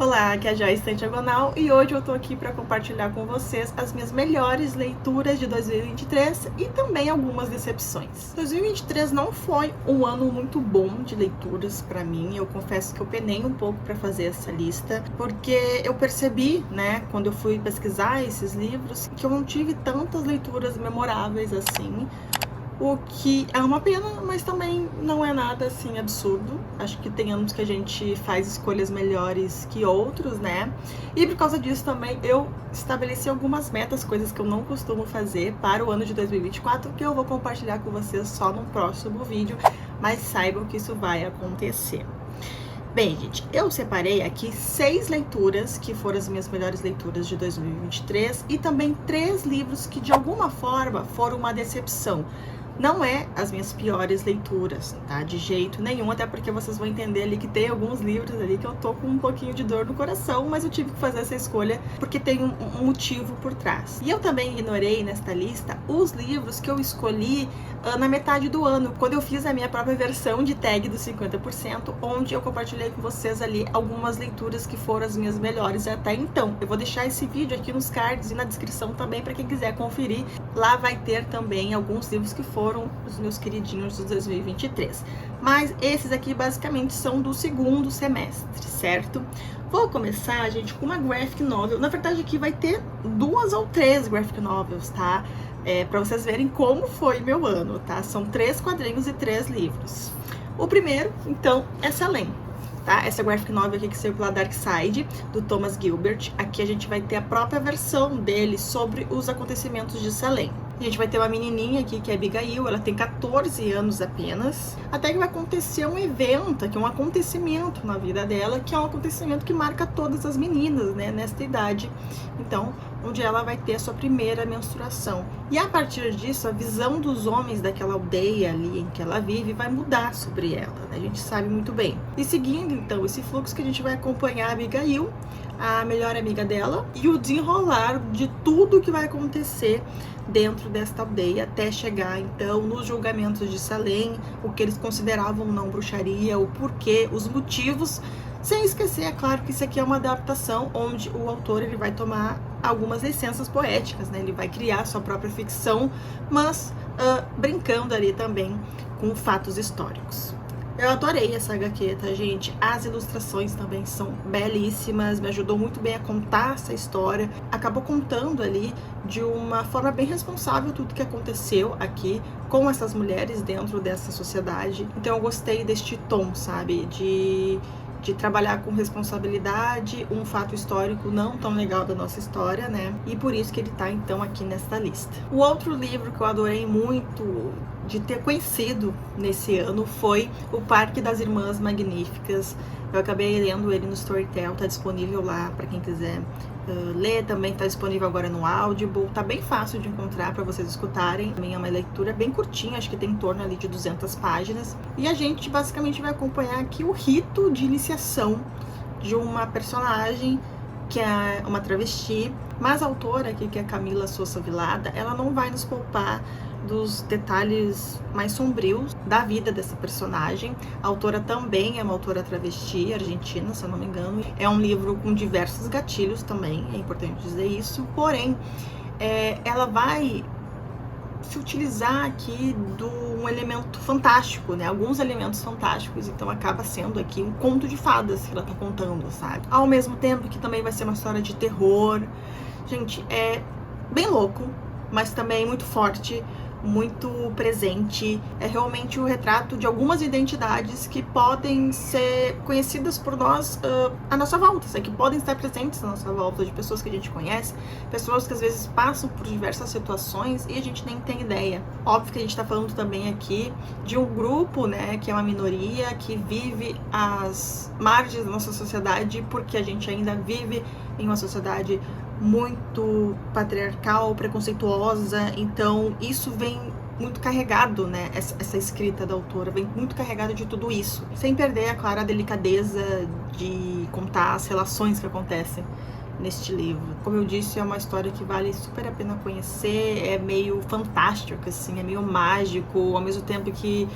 Olá, aqui é a Joyce Diagonal e hoje eu tô aqui para compartilhar com vocês as minhas melhores leituras de 2023 e também algumas decepções. 2023 não foi um ano muito bom de leituras para mim, eu confesso que eu penei um pouco para fazer essa lista, porque eu percebi, quando eu fui pesquisar esses livros, que eu não tive tantas leituras memoráveis assim. O que é uma pena, mas também não é nada assim absurdo. Acho que tem anos que a gente faz escolhas melhores que outros, E por causa disso também eu estabeleci algumas metas, coisas que eu não costumo fazer para o ano de 2024, que eu vou compartilhar com vocês só no próximo vídeo, mas saibam que isso vai acontecer. Bem, gente, eu separei aqui 6 leituras que foram as minhas melhores leituras de 2023 e também 3 livros que de alguma forma foram uma decepção. Não é as minhas piores leituras, tá? De jeito nenhum, até porque vocês vão entender ali que tem alguns livros ali que eu tô com um pouquinho de dor no coração, mas eu tive que fazer essa escolha porque tem um motivo por trás. E eu também ignorei nesta lista os livros que eu escolhi na metade do ano, quando eu fiz a minha própria versão de tag do 50%, onde eu compartilhei com vocês ali algumas leituras que foram as minhas melhores até então. Eu vou deixar esse vídeo aqui nos cards e na descrição também para quem quiser conferir. Lá vai ter também alguns livros que foram os meus queridinhos de 2023. Mas esses aqui basicamente são do segundo semestre, certo? Vou começar, gente, com uma graphic novel. Na verdade, aqui vai ter 2 ou 3 graphic novels, tá? Para vocês verem como foi meu ano, tá? São 3 quadrinhos e 3 livros. O primeiro, então, é Salem, tá? Essa graphic novel aqui que saiu pela Dark Side, do Thomas Gilbert. Aqui a gente vai ter a própria versão dele sobre os acontecimentos de Salem. A gente vai ter uma menininha aqui que é Abigail, ela tem 14 anos apenas, até que vai acontecer um evento, que é um acontecimento na vida dela, que é um acontecimento que marca todas as meninas, nesta idade. Então, onde ela vai ter a sua primeira menstruação. E a partir disso, a visão dos homens daquela aldeia ali em que ela vive vai mudar sobre ela, A gente sabe muito bem. E seguindo, então, esse fluxo que a gente vai acompanhar a Abigail, a melhor amiga dela, e o desenrolar de tudo que vai acontecer dentro desta aldeia, até chegar, então, nos julgamentos de Salem, o que eles consideravam não bruxaria, o porquê, os motivos, sem esquecer, é claro, que isso aqui é uma adaptação onde o autor ele vai tomar algumas licenças poéticas, Ele vai criar sua própria ficção, mas brincando ali também com fatos históricos. Eu adorei essa HQ, tá, gente? As ilustrações também são belíssimas, me ajudou muito bem a contar essa história. Acabou contando ali de uma forma bem responsável tudo que aconteceu aqui com essas mulheres dentro dessa sociedade. Então eu gostei deste tom, sabe? De trabalhar com responsabilidade, um fato histórico não tão legal da nossa história, E por isso que ele tá, então, aqui nesta lista. O outro livro que eu adorei muito de ter conhecido nesse ano foi O Parque das Irmãs Magníficas. Eu acabei lendo ele no Storytel, tá disponível lá para quem quiser ler, também tá disponível agora no Audible, tá bem fácil de encontrar para vocês escutarem. Também é uma leitura bem curtinha, acho que tem em torno ali de 200 páginas. E a gente basicamente vai acompanhar aqui o rito de iniciação de uma personagem que é uma travesti, mas a autora aqui, que é Camila Sousa Vilada, ela não vai nos poupar dos detalhes mais sombrios da vida dessa personagem. A autora também é uma autora travesti argentina, se eu não me engano. É um livro com diversos gatilhos também, é importante dizer isso. Porém, ela vai se utilizar aqui de um elemento fantástico, Alguns elementos fantásticos, então acaba sendo aqui um conto de fadas que ela tá contando, sabe? Ao mesmo tempo que também vai ser uma história de terror. Gente, é bem louco, mas também muito forte, muito presente. É realmente o retrato de algumas identidades que podem ser conhecidas por nós à nossa volta, que podem estar presentes à nossa volta, de pessoas que a gente conhece, pessoas que às vezes passam por diversas situações e a gente nem tem ideia. Óbvio que a gente está falando também aqui de um grupo, que é uma minoria, que vive às margens da nossa sociedade, porque a gente ainda vive em uma sociedade muito patriarcal, preconceituosa. Então isso vem muito carregado, essa escrita da autora vem muito carregada de tudo isso, sem perder, é claro, a delicadeza de contar as relações que acontecem neste livro. Como eu disse, é uma história que vale super a pena conhecer, é meio fantástico, assim, é meio mágico, ao mesmo tempo que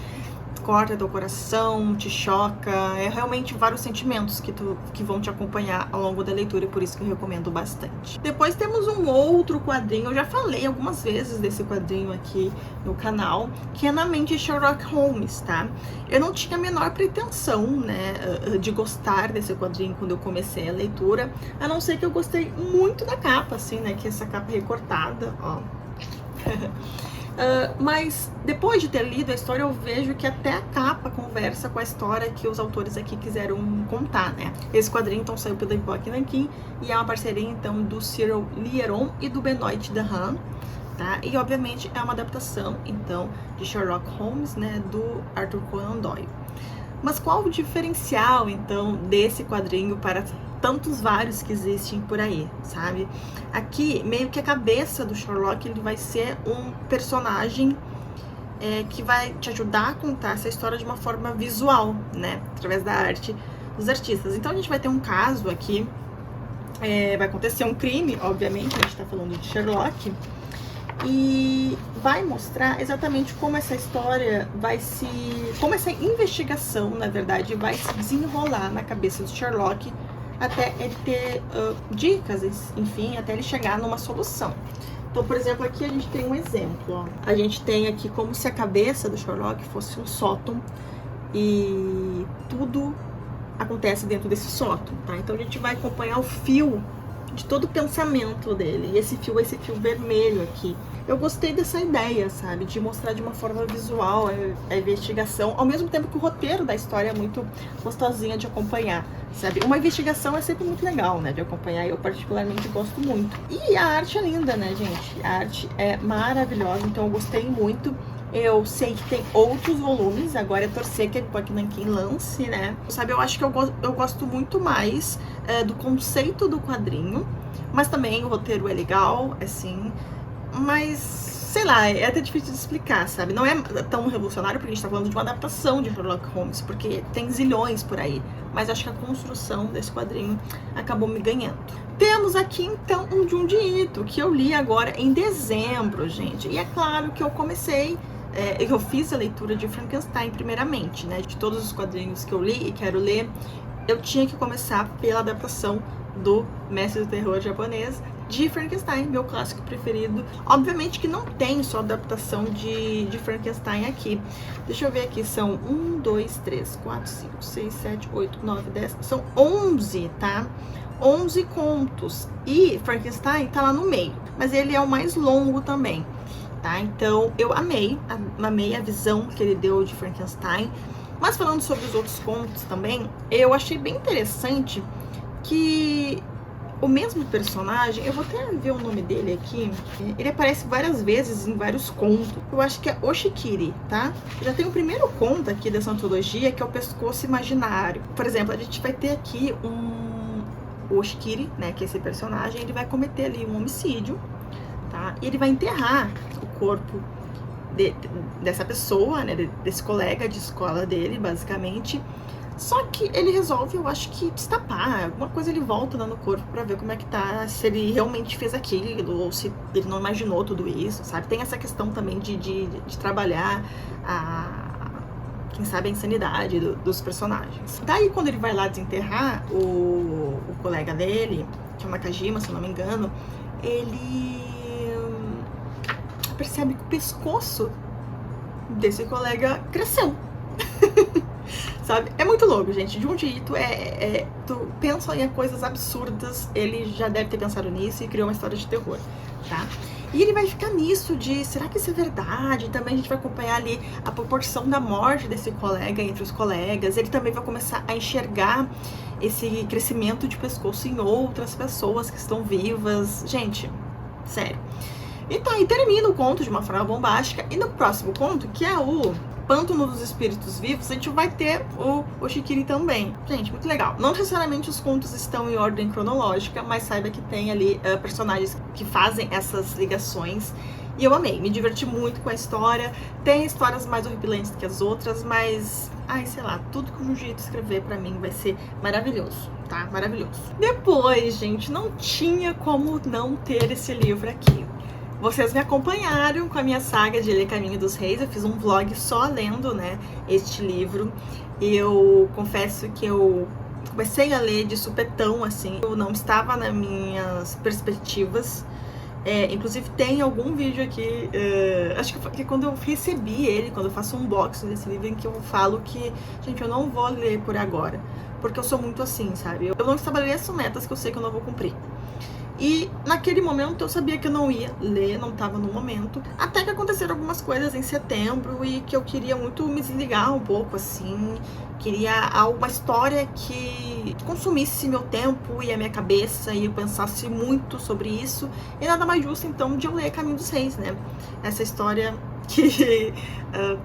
corta teu coração, te choca, é realmente vários sentimentos que vão te acompanhar ao longo da leitura, e por isso que eu recomendo bastante. Depois temos um outro quadrinho, eu já falei algumas vezes desse quadrinho aqui no canal, que é Na Mente de Sherlock Holmes, tá? Eu não tinha a menor pretensão, né, de gostar desse quadrinho quando eu comecei a leitura, a não ser que eu gostei muito da capa, assim, né, que é essa capa recortada, ó. Mas depois de ter lido a história, eu vejo que até a capa conversa com a história que os autores aqui quiseram contar, né? Esse quadrinho então saiu pela Epoch Nankin e é uma parceria então do Cyril Lieron e do Benoit Dahan, tá? E obviamente é uma adaptação então de Sherlock Holmes, né, do Arthur Conan Doyle. Mas qual o diferencial então desse quadrinho para tantos vários que existem por aí, sabe? Aqui, meio que a cabeça do Sherlock, ele vai ser um personagem que vai te ajudar a contar essa história de uma forma visual, né? Através da arte dos artistas. Então a gente vai ter um caso aqui, vai acontecer um crime, obviamente, a gente tá falando de Sherlock, e vai mostrar exatamente como essa história como essa investigação, na verdade, vai se desenrolar na cabeça do Sherlock, até ele ter dicas, enfim, até ele chegar numa solução. Então, por exemplo, aqui a gente tem um exemplo, ó. A gente tem aqui como se a cabeça do Sherlock fosse um sótão e tudo acontece dentro desse sótão, tá? Então a gente vai acompanhar o fio de todo o pensamento dele, e esse fio vermelho aqui. Eu gostei dessa ideia, sabe, de mostrar de uma forma visual a investigação, ao mesmo tempo que o roteiro da história é muito gostosinha de acompanhar, sabe. Uma investigação é sempre muito legal, né, de acompanhar, eu particularmente gosto muito. E a arte é linda, né, gente, a arte é maravilhosa, então eu gostei muito. Eu sei que tem outros volumes, agora é torcer que a Epoch Nankin lance, né? Sabe, eu acho que eu gosto muito mais do conceito do quadrinho, mas também o roteiro é legal, assim, mas, sei lá, é até difícil de explicar, sabe? Não é tão revolucionário, porque a gente tá falando de uma adaptação de Sherlock Holmes, porque tem zilhões por aí, mas acho que a construção desse quadrinho acabou me ganhando. Temos aqui, então, um Junji Ito, que eu li agora em dezembro, gente, e é claro que eu comecei... eu fiz a leitura de Frankenstein primeiramente, né? De todos os quadrinhos que eu li e quero ler, eu tinha que começar pela adaptação do Mestre do Terror japonês de Frankenstein, meu clássico preferido. Obviamente que não tem só adaptação de Frankenstein aqui. Deixa eu ver aqui, são 1, 2, 3, 4, 5, 6, 7, 8, 9, 10, são 11, tá? 11 contos. E Frankenstein tá lá no meio, mas ele é o mais longo também. Tá? Então eu amei a visão que ele deu de Frankenstein. Mas falando sobre os outros contos também, eu achei bem interessante que o mesmo personagem, eu vou até ver o nome dele aqui, ele aparece várias vezes em vários contos. Eu acho que é Oshikiri, tá? Já tem o primeiro conto aqui dessa antologia, que é o Pescoço Imaginário. Por exemplo, a gente vai ter aqui o Oshikiri, né, que é esse personagem, ele vai cometer ali um homicídio, tá? E ele vai enterrar o corpo dessa pessoa, né, desse colega de escola dele, basicamente. Só que ele resolve, eu acho que destapar, alguma coisa ele volta lá no corpo pra ver como é que tá, se ele realmente fez aquilo, ou se ele não imaginou tudo isso, sabe? Tem essa questão também de trabalhar quem sabe, a insanidade dos personagens. Daí, quando ele vai lá desenterrar o colega dele, que é o Nakajima, se eu não me engano, ele percebe que o pescoço desse colega cresceu. Sabe? É muito louco, gente. Junji Ito tu pensa em coisas absurdas, ele já deve ter pensado nisso e criou uma história de terror, tá? E ele vai ficar nisso de, será que isso é verdade? Também a gente vai acompanhar ali a proporção da morte desse colega entre os colegas. Ele também vai começar a enxergar esse crescimento de pescoço em outras pessoas que estão vivas. Gente, sério. E tá, e termina o conto de uma forma bombástica. E no próximo conto, que é o Pântano dos Espíritos Vivos, a gente vai ter o Oshikiri também. Gente, muito legal. Não necessariamente os contos estão em ordem cronológica, mas saiba que tem ali personagens que fazem essas ligações. E eu amei, me diverti muito com a história. Tem histórias mais horripilantes que as outras, mas... ai, sei lá, tudo que o Junji Ito escrever pra mim vai ser maravilhoso, tá? Maravilhoso. Depois, gente, não tinha como não ter esse livro aqui. vocês me acompanharam com a minha saga de ler Caminho dos Reis. Eu fiz um vlog só lendo, né, este livro. Eu confesso que eu comecei a ler de supetão, assim. Eu não estava nas minhas perspectivas. Inclusive tem algum vídeo aqui, acho que quando eu recebi ele, quando eu faço um unboxing desse livro, em que eu falo que, gente, eu não vou ler por agora. Porque eu sou muito assim, sabe? Eu não estabeleço metas que eu sei que eu não vou cumprir. E naquele momento eu sabia que eu não ia ler, não estava no momento. Até que aconteceram algumas coisas em setembro e que eu queria muito me desligar um pouco, assim. Queria uma história que consumisse meu tempo e a minha cabeça e eu pensasse muito sobre isso. E nada mais justo, então, de eu ler Caminho dos Reis, né? Essa história que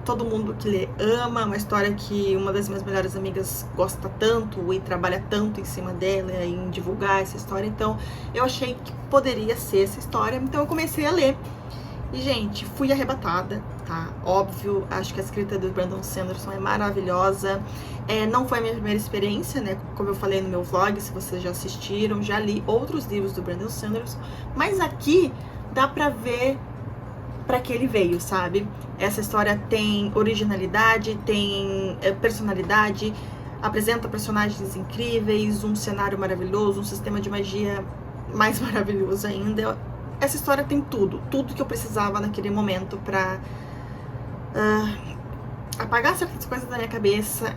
todo mundo que lê ama, uma história que uma das minhas melhores amigas gosta tanto e trabalha tanto em cima dela, em divulgar essa história. Então eu achei que poderia ser essa história, então eu comecei a ler. E, gente, fui arrebatada, tá? Óbvio, acho que a escrita do Brandon Sanderson é maravilhosa. Não foi a minha primeira experiência, né? Como eu falei no meu vlog, se vocês já assistiram, já li outros livros do Brandon Sanderson, mas aqui dá pra ver para que ele veio, sabe? Essa história tem originalidade, tem personalidade, apresenta personagens incríveis, um cenário maravilhoso, um sistema de magia mais maravilhoso ainda. Essa história tem tudo que eu precisava naquele momento pra apagar certas coisas da minha cabeça,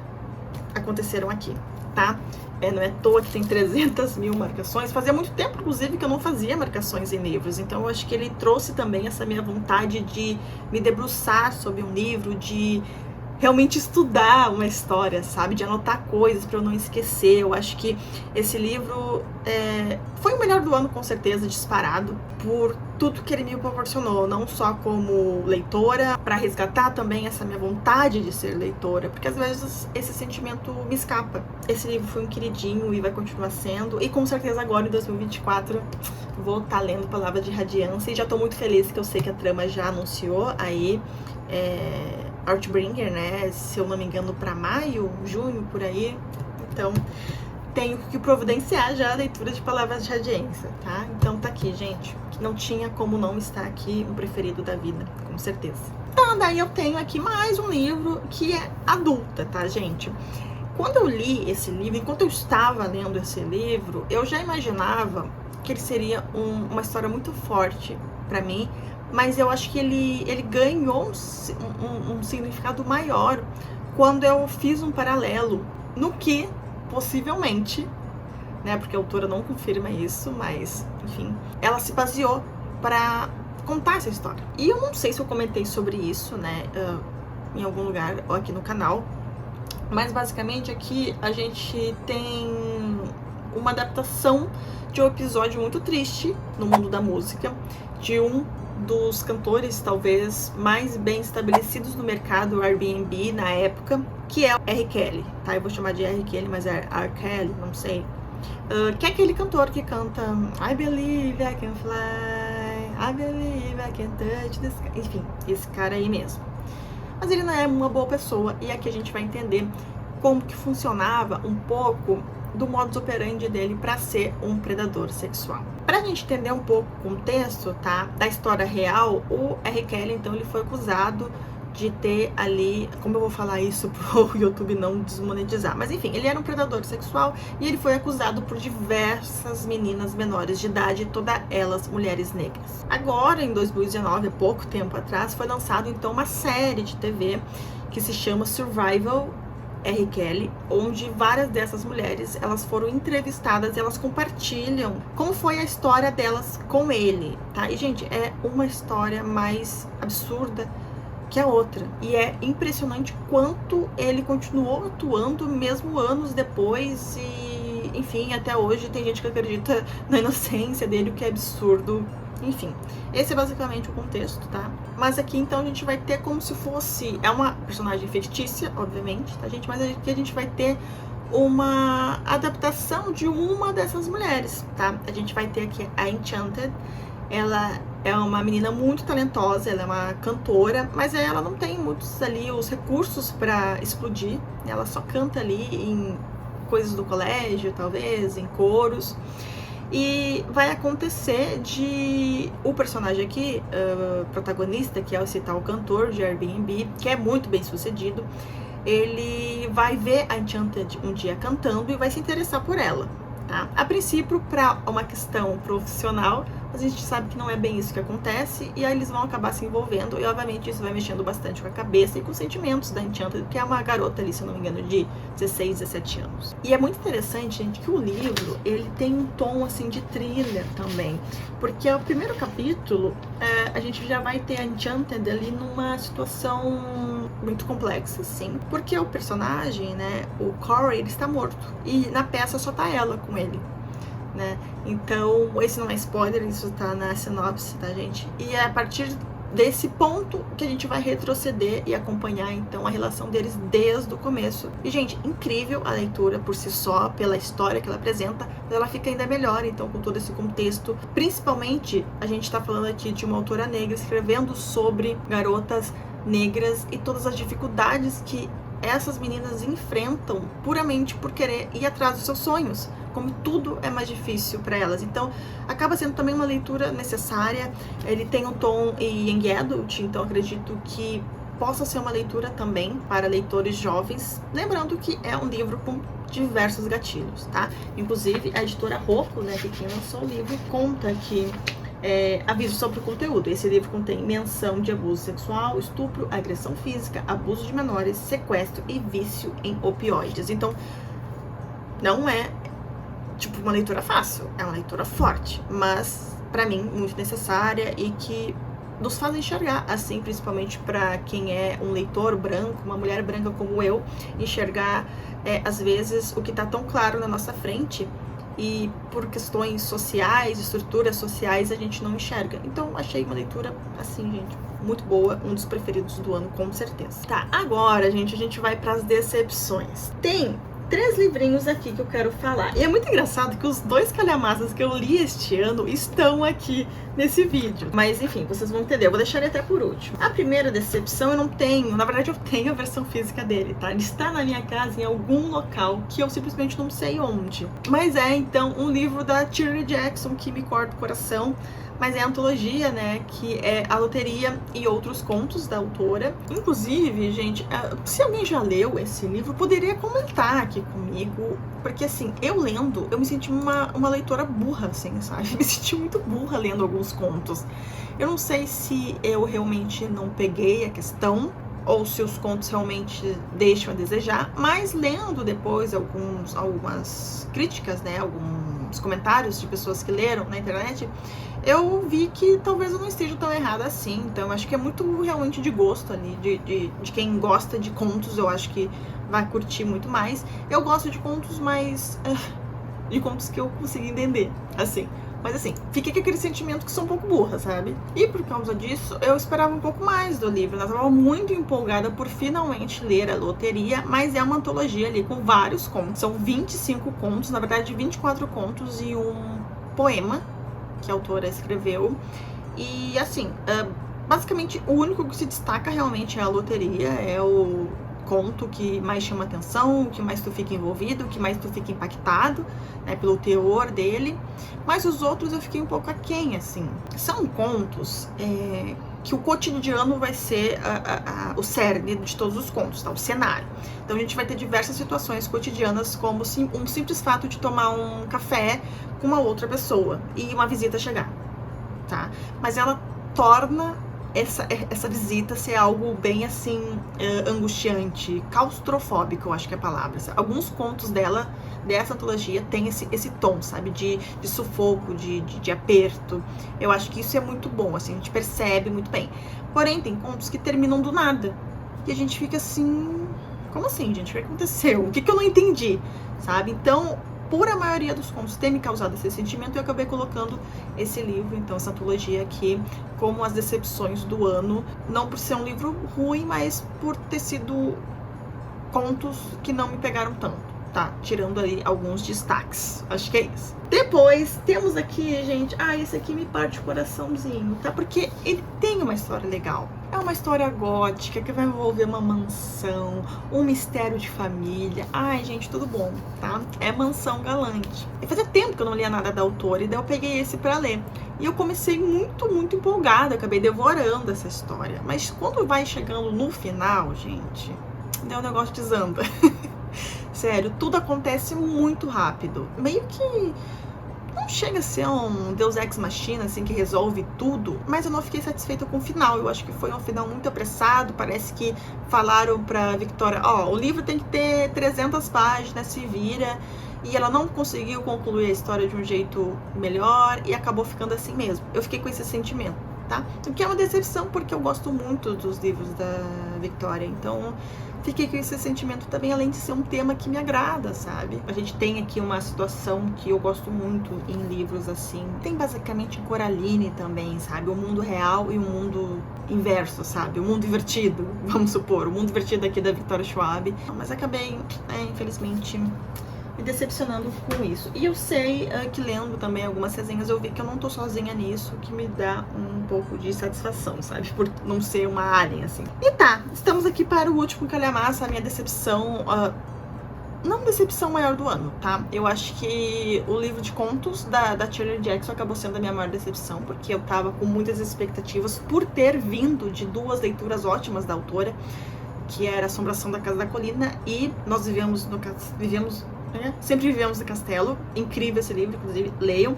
aconteceram aqui, tá? Não é à toa que tem 300 mil marcações. Fazia muito tempo, inclusive, que eu não fazia marcações em livros. Então, eu acho que ele trouxe também essa minha vontade de me debruçar sobre um livro, de realmente estudar uma história, sabe? De anotar coisas para eu não esquecer. Eu acho que esse livro foi o melhor do ano, com certeza, disparado, por tudo que ele me proporcionou, não só como leitora, para resgatar também essa minha vontade de ser leitora, porque às vezes esse sentimento me escapa. Esse livro foi um queridinho e vai continuar sendo, e com certeza agora em 2024 vou estar lendo Palavras de Radiância, e já tô muito feliz que eu sei que a Trama já anunciou aí Outbringer, né, se eu não me engano, para maio, junho, por aí. Então tenho que providenciar já a leitura de Palavras de Radiância, tá? Então tá aqui, gente. Não tinha como não estar aqui um preferido da vida, com certeza. Então, daí eu tenho aqui mais um livro que é adulta, tá, gente? Quando eu li esse livro, enquanto eu estava lendo esse livro, eu já imaginava que ele seria uma história muito forte pra mim, mas eu acho que ele ganhou um significado maior quando eu fiz um paralelo no que, possivelmente, né, porque a autora não confirma isso, mas, enfim, ela se baseou para contar essa história. E eu não sei se eu comentei sobre isso, né, em algum lugar ou aqui no canal, mas basicamente aqui a gente tem uma adaptação de um episódio muito triste no mundo da música, de um dos cantores talvez mais bem estabelecidos no mercado Airbnb na época, que é o R. Kelly, tá? Eu vou chamar de R. Kelly, mas é R. Kelly, não sei. Que é aquele cantor que canta I believe I can fly, I believe I can touch the sky. Enfim, esse cara aí mesmo. Mas ele não é uma boa pessoa, e aqui a gente vai entender como que funcionava um pouco do modus operandi dele para ser um predador sexual. Pra gente entender um pouco o contexto, tá, da história real, o R. Kelly, então, ele foi acusado de ter ali, como eu vou falar isso pro YouTube não desmonetizar, mas enfim, ele era um predador sexual e ele foi acusado por diversas meninas menores de idade, todas elas mulheres negras. Agora, em 2019, há pouco tempo atrás, foi lançado então uma série de TV que se chama Survival R. Kelly, onde várias dessas mulheres, elas foram entrevistadas e elas compartilham como foi a história delas com ele, tá? E, gente, é uma história mais absurda que a outra. E é impressionante quanto ele continuou atuando mesmo anos depois e, enfim, até hoje tem gente que acredita na inocência dele, o que é absurdo. Enfim, esse é basicamente o contexto, tá? Mas aqui, então, a gente vai ter como se fosse... É uma personagem fictícia, obviamente, tá, gente? Mas aqui a gente vai ter uma adaptação de uma dessas mulheres, tá? A gente vai ter aqui a Enchanted. Ela é uma menina muito talentosa, ela é uma cantora, mas ela não tem muitos ali os recursos pra explodir. Ela só canta ali em coisas do colégio, talvez, em coros. E vai acontecer de o personagem aqui, protagonista, que é esse tal cantor de Airbnb, que é muito bem sucedido, ele vai ver a Enchanted um dia cantando e vai se interessar por ela. Tá? A princípio, para uma questão profissional, a gente sabe que não é bem isso que acontece, e aí eles vão acabar se envolvendo, e obviamente isso vai mexendo bastante com a cabeça e com os sentimentos da Enchanted, que é uma garota ali, se eu não me engano, de 16, 17 anos. E é muito interessante, gente, que o livro, ele tem um tom, assim, de thriller também, porque o primeiro capítulo, a gente já vai ter a Enchanted ali numa situação muito complexa, assim, porque o personagem, né, o Corey, ele está morto, e na peça só tá ela com ele. Né? Então, esse não é spoiler, isso tá na sinopse, tá, gente? E é a partir desse ponto que a gente vai retroceder e acompanhar, então, a relação deles desde o começo. E, gente, incrível a leitura por si só, pela história que ela apresenta, mas ela fica ainda melhor, então, com todo esse contexto. Principalmente, a gente tá falando aqui de uma autora negra escrevendo sobre garotas negras e todas as dificuldades que essas meninas enfrentam puramente por querer ir atrás dos seus sonhos, como tudo é mais difícil para elas. Então, acaba sendo também uma leitura necessária. Ele tem um tom young adult, então acredito que possa ser uma leitura também para leitores jovens, lembrando que é um livro com diversos gatilhos, tá? Inclusive, a editora Rocco, né, que quem lançou o livro, conta que aviso sobre o conteúdo. Esse livro contém menção de abuso sexual, estupro, agressão física, abuso de menores, sequestro e vício em opioides. Então, não é tipo uma leitura fácil, é uma leitura forte, mas pra mim muito necessária e que nos faz enxergar, assim, principalmente para quem é um leitor branco, uma mulher branca como eu, enxergar às vezes o que tá tão claro na nossa frente e por questões sociais, estruturas sociais, a gente não enxerga. Então, achei uma leitura, assim, gente, muito boa, um dos preferidos do ano, com certeza. Tá, agora, gente, a gente vai pras decepções. Tem 3 livrinhos aqui que eu quero falar. E é muito engraçado que os 2 calhamaços que eu li este ano estão aqui nesse vídeo. Mas enfim, vocês vão entender. Eu vou deixar ele até por último. A primeira decepção eu não tenho. Na verdade, eu tenho a versão física dele, tá? Ele está na minha casa em algum local que eu simplesmente não sei onde. Mas é, então, um livro da Shirley Jackson que me corta o coração. Mas é a antologia, né, que é A Loteria e Outros Contos da autora. Inclusive, gente, se alguém já leu esse livro, poderia comentar aqui comigo, porque assim, eu lendo, eu me senti uma leitora burra, assim, sabe? Me senti muito burra lendo alguns contos. Eu não sei se eu realmente não peguei a questão, ou se os contos realmente deixam a desejar, mas lendo depois algumas críticas, né, alguns comentários de pessoas que leram na internet, eu vi que talvez eu não esteja tão errada assim. Então acho que é muito realmente de gosto ali, de quem gosta de contos, eu acho que vai curtir muito mais. Eu gosto de contos mais de contos que eu consigo entender, assim. Mas assim, fiquei com aquele sentimento que sou um pouco burra, sabe? E por causa disso, eu esperava um pouco mais do livro. Eu estava muito empolgada por finalmente ler A Loteria, mas é uma antologia ali com vários contos. São 25 contos, na verdade 24 contos e um poema que a autora escreveu. E assim, basicamente o único que se destaca realmente é A Loteria, é o conto que mais chama atenção, que mais tu fica envolvido, que mais tu fica impactado, né, pelo teor dele. Mas os outros eu fiquei um pouco aquém, assim. São contos que o cotidiano vai ser o cerne de todos os contos, tá? O cenário. Então a gente vai ter diversas situações cotidianas, como um simples fato de tomar um café com uma outra pessoa e uma visita chegar, tá? Mas ela torna essa visita ser algo bem assim, angustiante, claustrofóbico, eu acho que é a palavra. Alguns contos dessa antologia tem esse tom, sabe, de sufoco, de aperto. Eu acho que isso é muito bom, assim, a gente percebe muito bem. Porém, tem contos que terminam do nada, e a gente fica assim, como assim, gente? O que aconteceu? O que eu não entendi, sabe? Então, por a maioria dos contos ter me causado esse sentimento, eu acabei colocando esse livro, então, essa antologia aqui, como as decepções do ano. Não por ser um livro ruim, mas por ter sido contos que não me pegaram tanto, tá? Tirando ali alguns destaques. Acho que é isso. Depois, temos aqui, gente... esse aqui me parte o coraçãozinho, tá? Porque ele tem uma história legal. É uma história gótica que vai envolver uma mansão, um mistério de família. Gente, tudo bom, tá? É Mansão Galante. E fazia tempo que eu não lia nada da autora, e daí eu peguei esse pra ler. E eu comecei muito empolgada, acabei devorando essa história. Mas quando vai chegando no final, gente, daí o negócio desanda. Sério, tudo acontece muito rápido. Meio que não chega a ser um Deus Ex Machina, assim, que resolve tudo, mas eu não fiquei satisfeita com o final. Eu acho que foi um final muito apressado. Parece que falaram pra Victoria, o livro tem que ter 300 páginas, se vira. E ela não conseguiu concluir a história de um jeito melhor e acabou ficando assim mesmo. Eu fiquei com esse sentimento, tá? O que é uma decepção, porque eu gosto muito dos livros da Victoria. Então, fiquei com esse sentimento também, além de ser um tema que me agrada, sabe? A gente tem aqui uma situação que eu gosto muito em livros assim. Tem basicamente em Coraline também, sabe? O mundo real e o mundo inverso, sabe? O mundo invertido, vamos supor. O mundo invertido aqui da Victoria Schwab. Mas acabei, infelizmente, me decepcionando com isso. E eu sei que lendo também algumas resenhas eu vi que eu não tô sozinha nisso, que me dá um pouco de satisfação, sabe? Por não ser uma alien, assim. E tá, estamos aqui para o último calhamaço, a minha decepção, não decepção maior do ano, tá? Eu acho que o livro de contos da Shirley Jackson acabou sendo a minha maior decepção, porque eu tava com muitas expectativas por ter vindo de 2 leituras ótimas da autora, que era Assombração da Casa da Colina e Nós Sempre Vivemos no Castelo. Incrível esse livro, inclusive, leiam.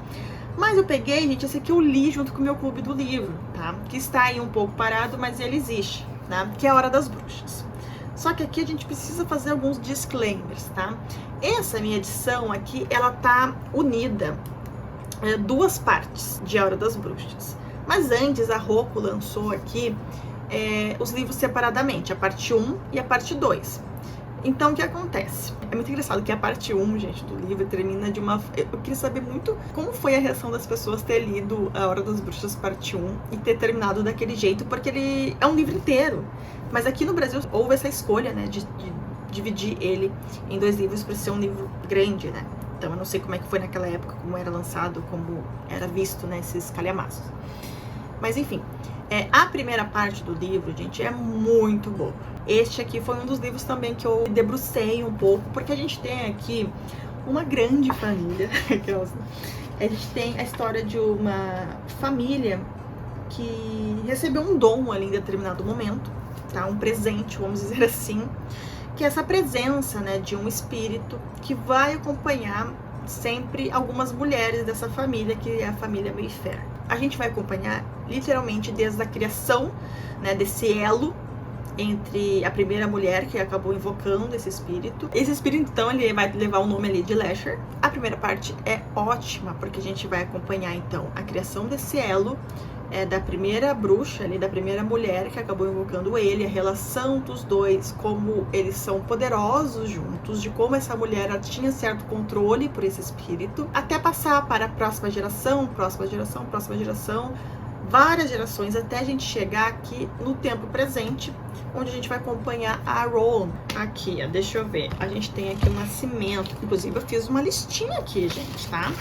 Mas eu peguei, gente, esse aqui eu li junto com o meu clube do livro, tá? Que está aí um pouco parado, mas ele existe, tá? Que é A Hora das Bruxas. Só que aqui a gente precisa fazer alguns disclaimers, tá? Essa minha edição aqui, ela tá unida 2 partes de A Hora das Bruxas. Mas antes a Rocco lançou aqui os livros separadamente, a parte 1 e a parte 2. Então, o que acontece? É muito engraçado que a parte 1, gente, do livro termina de uma... Eu queria saber muito como foi a reação das pessoas ter lido A Hora das Bruxas, parte 1, e ter terminado daquele jeito, porque ele é um livro inteiro. Mas aqui no Brasil houve essa escolha, né, de dividir ele em 2 livros para ser um livro grande, né? Então, eu não sei como é que foi naquela época, como era lançado, como era visto, né, esses calhamaços. Mas, enfim, a primeira parte do livro, gente, é muito boa. Este aqui foi um dos livros também que eu debrucei um pouco, porque a gente tem aqui uma grande família. A gente tem a história de uma família que recebeu um dom ali em determinado momento, tá? Um presente, vamos dizer assim, que é essa presença, né, de um espírito que vai acompanhar sempre algumas mulheres dessa família, que é a família Mayfair. A gente vai acompanhar literalmente desde a criação, né, desse elo entre a primeira mulher que acabou invocando esse espírito. Esse espírito, então, ele vai levar o nome ali de Lesher. A primeira parte é ótima, porque a gente vai acompanhar, então, a criação desse elo, da primeira bruxa ali, da primeira mulher que acabou invocando ele, a relação dos dois, como eles são poderosos juntos, de como essa mulher tinha certo controle por esse espírito, até passar para a próxima geração, várias gerações, até a gente chegar aqui no tempo presente, onde a gente vai acompanhar a Rowan. Aqui, ó, deixa eu ver. A gente tem aqui o nascimento. Inclusive, eu fiz uma listinha aqui, gente, tá?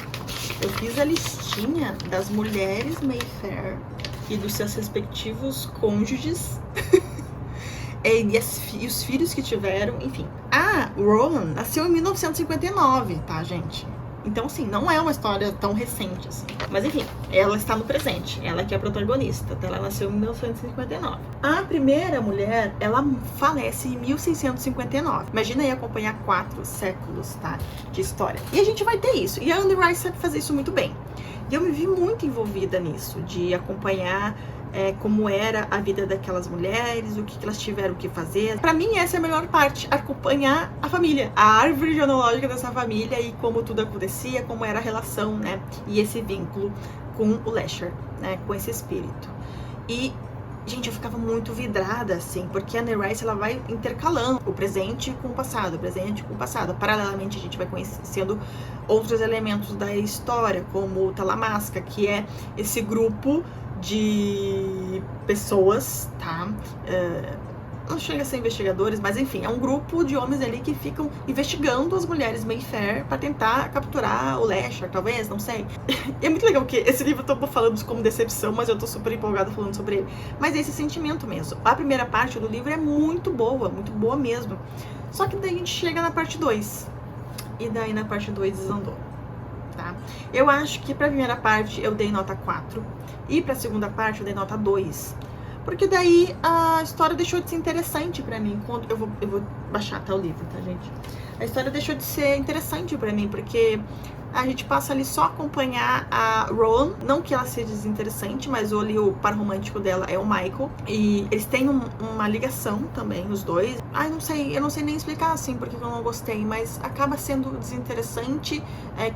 Eu fiz a listinha das mulheres Mayfair e dos seus respectivos cônjuges e os filhos que tiveram, enfim. A Rowan nasceu em 1959, tá, gente? Então, assim, não é uma história tão recente, assim. Mas, enfim, ela está no presente. Ela que é a protagonista. Então, ela nasceu em 1959. A primeira mulher, ela falece em 1659. Imagina aí acompanhar 4 séculos, tá? De história. E a gente vai ter isso. E a Anne Rice sabe fazer isso muito bem. E eu me vi muito envolvida nisso, de acompanhar como era a vida daquelas mulheres, o que elas tiveram que fazer. Pra mim, essa é a melhor parte, acompanhar a família, a árvore genealógica dessa família e como tudo acontecia, como era a relação, né, e esse vínculo com o Lesher, né, com esse espírito. E, gente, eu ficava muito vidrada, assim, porque a Anne Rice, ela vai intercalando o presente com o passado, o presente com o passado. Paralelamente, a gente vai conhecendo outros elementos da história, como o Talamasca, que é esse grupo de pessoas, tá? não chega a ser investigadores, mas enfim, é um grupo de homens ali que ficam investigando as mulheres Mayfair pra tentar capturar o Lasher, talvez, não sei. E é muito legal que esse livro eu tô falando como decepção, mas eu tô super empolgada falando sobre ele. Mas é esse sentimento mesmo. A primeira parte do livro é muito boa mesmo. Só que daí a gente chega na parte 2. E daí na parte 2 desandou. Tá? Eu acho que pra primeira parte eu dei nota 4. E pra segunda parte eu dei nota 2. Porque daí a história deixou de ser interessante pra mim. Quando eu vou baixar até o livro, tá, gente? A história deixou de ser interessante pra mim, porque a gente passa ali só a acompanhar a Rowan. Não que ela seja desinteressante, mas o par romântico dela é o Michael. E eles têm uma ligação também, os dois. Ai, não sei, eu não sei nem explicar assim porque eu não gostei, mas acaba sendo desinteressante.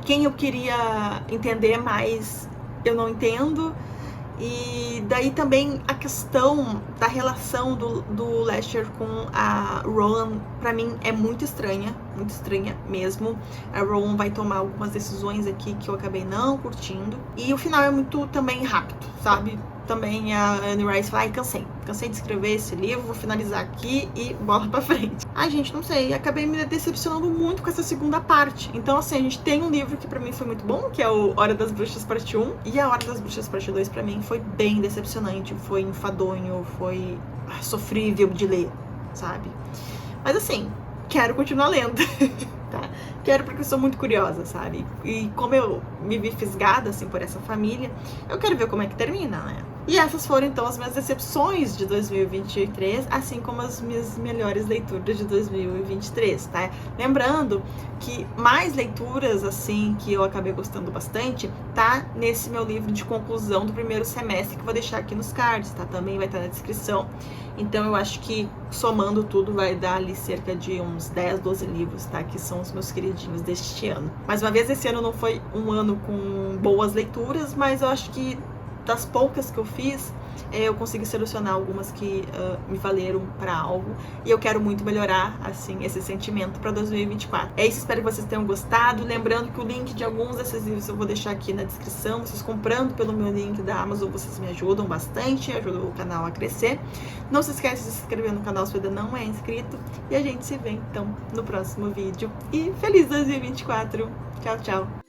Quem eu queria entender mais, eu não entendo. E daí também a questão da relação do Lasher com a Rowan, pra mim, é muito estranha mesmo. A Rowan vai tomar algumas decisões aqui que eu acabei não curtindo. E o final é muito também rápido, sabe? Também a Anne Rice fala, ai, cansei de escrever esse livro, vou finalizar aqui e bola pra frente. Ai, gente, não sei, acabei me decepcionando muito com essa segunda parte. Então, assim, a gente tem um livro que pra mim foi muito bom, que é o Hora das Bruxas parte 1, e a Hora das Bruxas parte 2 pra mim foi bem decepcionante, foi enfadonho, foi sofrível de ler, sabe? Mas assim, quero continuar lendo. Tá? Quero porque eu sou muito curiosa, sabe? E como eu me vi fisgada, assim, por essa família, eu quero ver como é que termina, né? E essas foram, então, as minhas decepções de 2023, assim como as minhas melhores leituras de 2023, tá? Lembrando que mais leituras, assim, que eu acabei gostando bastante, tá nesse meu livro de conclusão do primeiro semestre, que eu vou deixar aqui nos cards, tá? Também vai estar na descrição. Então, eu acho que, somando tudo, vai dar ali cerca de uns 10, 12 livros, tá? Que são os meus queridinhos deste ano. Mais uma vez, esse ano não foi um ano com boas leituras, mas eu acho que das poucas que eu fiz, eu consegui selecionar algumas que me valeram para algo. E eu quero muito melhorar, assim, esse sentimento para 2024. É isso, espero que vocês tenham gostado. Lembrando que o link de alguns desses livros eu vou deixar aqui na descrição. Vocês comprando pelo meu link da Amazon, vocês me ajudam bastante, ajudam o canal a crescer. Não se esquece de se inscrever no canal se ainda não é inscrito. E a gente se vê, então, no próximo vídeo. E feliz 2024! Tchau, tchau!